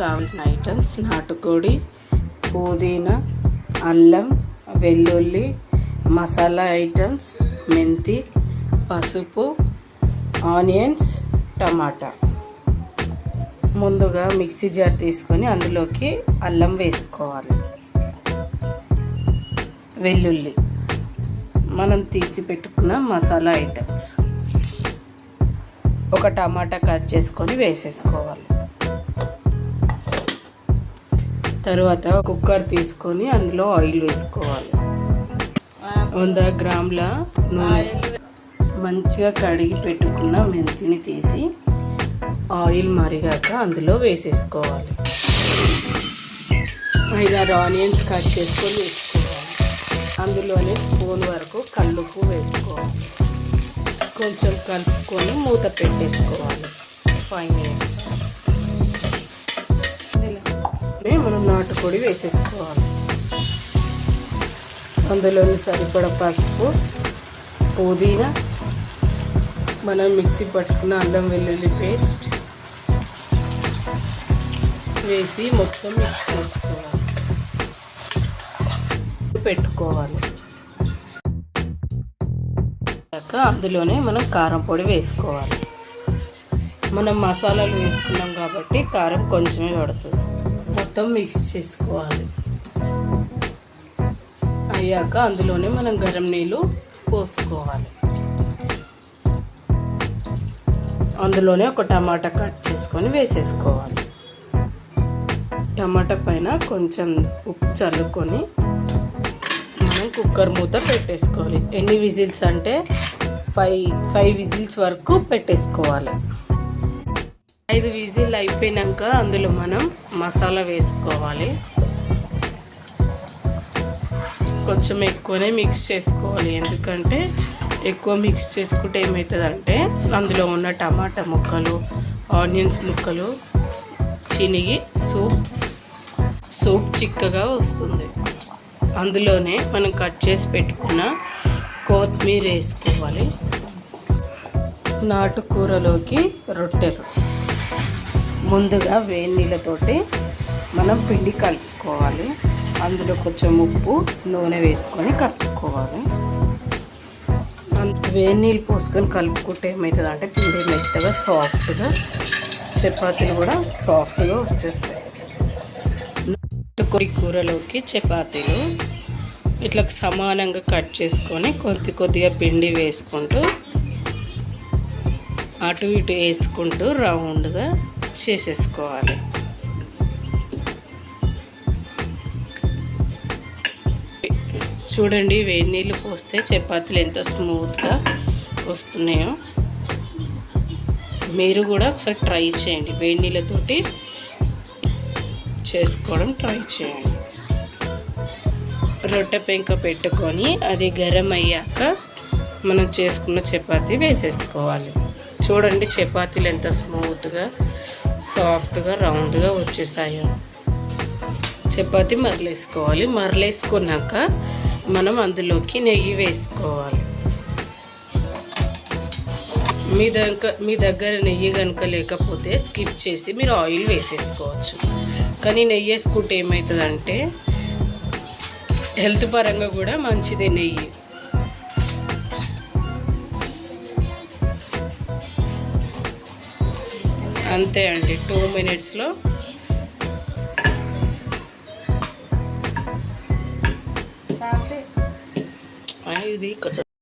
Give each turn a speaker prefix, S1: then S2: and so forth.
S1: కావాల్సిన ఐటమ్స్: నాటుకోడి, పుదీనా, అల్లం, వెల్లుల్లి, మసాలా ఐటమ్స్, మెంతి, పసుపు, ఆనియన్స్, టమాటా. ముందుగా మిక్సీ జార్ తీసుకొని అందులోకి అల్లం వేసుకోవాలి, వెల్లుల్లి, మనం తీసి పెట్టుకున్న మసాలా ఐటమ్స్, ఒక టమాటా కట్ చేసుకొని వేసేసుకోవాలి. తర్వాత కుక్కర్ తీసుకొని అందులో ఆయిల్ వేసుకోవాలి. 100 గ్రాముల నూనె, మంచిగా కడిగి పెట్టుకున్న మెంతిని తీసి ఆయిల్ మరిగాక అందులో వేసేసుకోవాలి. 5-6 ఆనియన్స్ కట్ చేసుకొని వేసుకోవాలి. అందులోనే స్పూన్ వరకు కల్లుప్పు వేసుకోవాలి. కొంచెం కలుపుకొని మూత పెట్టేసుకోవాలి 5 మినిట్స్. మనం నాటుకోడి వేసేసుకోవాలి. అందులోని సరిపడ పసుపు, పుదీనా, మనం మిక్సీ పట్టుకున్న అల్లం వెల్లుల్లి పేస్ట్ వేసి మొత్తం మిక్స్ చేసుకోవాలి, పెట్టుకోవాలి. అందులోనే మనం కారం పొడి వేసుకోవాలి. మనం మసాలాలు వేసుకున్నాం కాబట్టి కారం కొంచెమే పడుతుంది. మొత్తం మిక్స్ చేసుకోవాలి. అయ్యాక అందులోనే మనం గరం నీళ్ళు పోసుకోవాలి. అందులోనే ఒక టమాటా కట్ చేసుకొని వేసేసుకోవాలి. టమాటా పైన కొంచెం ఉప్పు చల్లుకొని మనం కుక్కర్ మూత పెట్టేసుకోవాలి. ఎన్ని విజిల్స్ అంటే 5 విజిల్స్ వరకు పెట్టేసుకోవాలి. 5 విజిల్ అయిపోయినాక అందులో మనం మసాలా వేసుకోవాలి. కొంచెం ఎక్కువనే మిక్స్ చేసుకోవాలి, ఎందుకంటే ఎక్కువ మిక్స్ చేసుకుంటే ఏమవుతుందంటే అందులో ఉన్న టమాటా ముక్కలు, ఆనియన్స్ ముక్కలు చినిగి సూప్ చిక్కగా వస్తుంది. అందులోనే మనం కట్ చేసి పెట్టుకున్న కొత్తిమీర వేసుకోవాలి. నాటుకూరలోకి రొట్టెలు ముందుగా వేడి నీళ్ళతోటి మనం పిండి కలుపుకోవాలి. అందులో కొంచెం ఉప్పు, నూనె వేసుకొని కలుపుకోవాలి. వేడి నీళ్ళు పోసుకొని కలుపుకుంటే ఏమవుతుందంటే పిండి మెత్తగా సాఫ్ట్గా, చపాతీలు కూడా సాఫ్ట్గా వచ్చేస్తాయి. నాటుకోడి కూరలోకి చపాతీలు ఇట్లా సమానంగా కట్ చేసుకొని కొద్దిగా పిండి వేసుకుంటూ అటు ఇటు వేసుకుంటూ రౌండ్గా చేసేసుకోవాలి. చూడండి, వేడి నీళ్ళు పోస్తే చపాతీలు ఎంత స్మూత్గా వస్తున్నాయో. మీరు కూడా ఒకసారి ట్రై చేయండి, వేడి నీళ్ళతోటి చేసుకోవడం ట్రై చేయండి. రొట్టె పెంక పెట్టుకొని అది గరం అయ్యాక మనం చేసుకున్న చపాతీ వేసేసుకోవాలి. చూడండి, చపాతీలు ఎంత స్మూత్గా, సాఫ్ట్గా, రౌండ్గా వచ్చేసాయో. చపాతీ మరలేసుకోవాలి. మరలేసుకున్నాక మనం అందులోకి నెయ్యి వేసుకోవాలి. మీ దగ్గర నెయ్యి కనుక లేకపోతే స్కిప్ చేసి మీరు ఆయిల్ వేసేసుకోవచ్చు. కానీ నెయ్యి వేసుకుంటే ఏమవుతుందంటే హెల్త్ పరంగా కూడా మంచిదే నెయ్యి. అంతే అండి, 2 మినిట్స్లో ఇది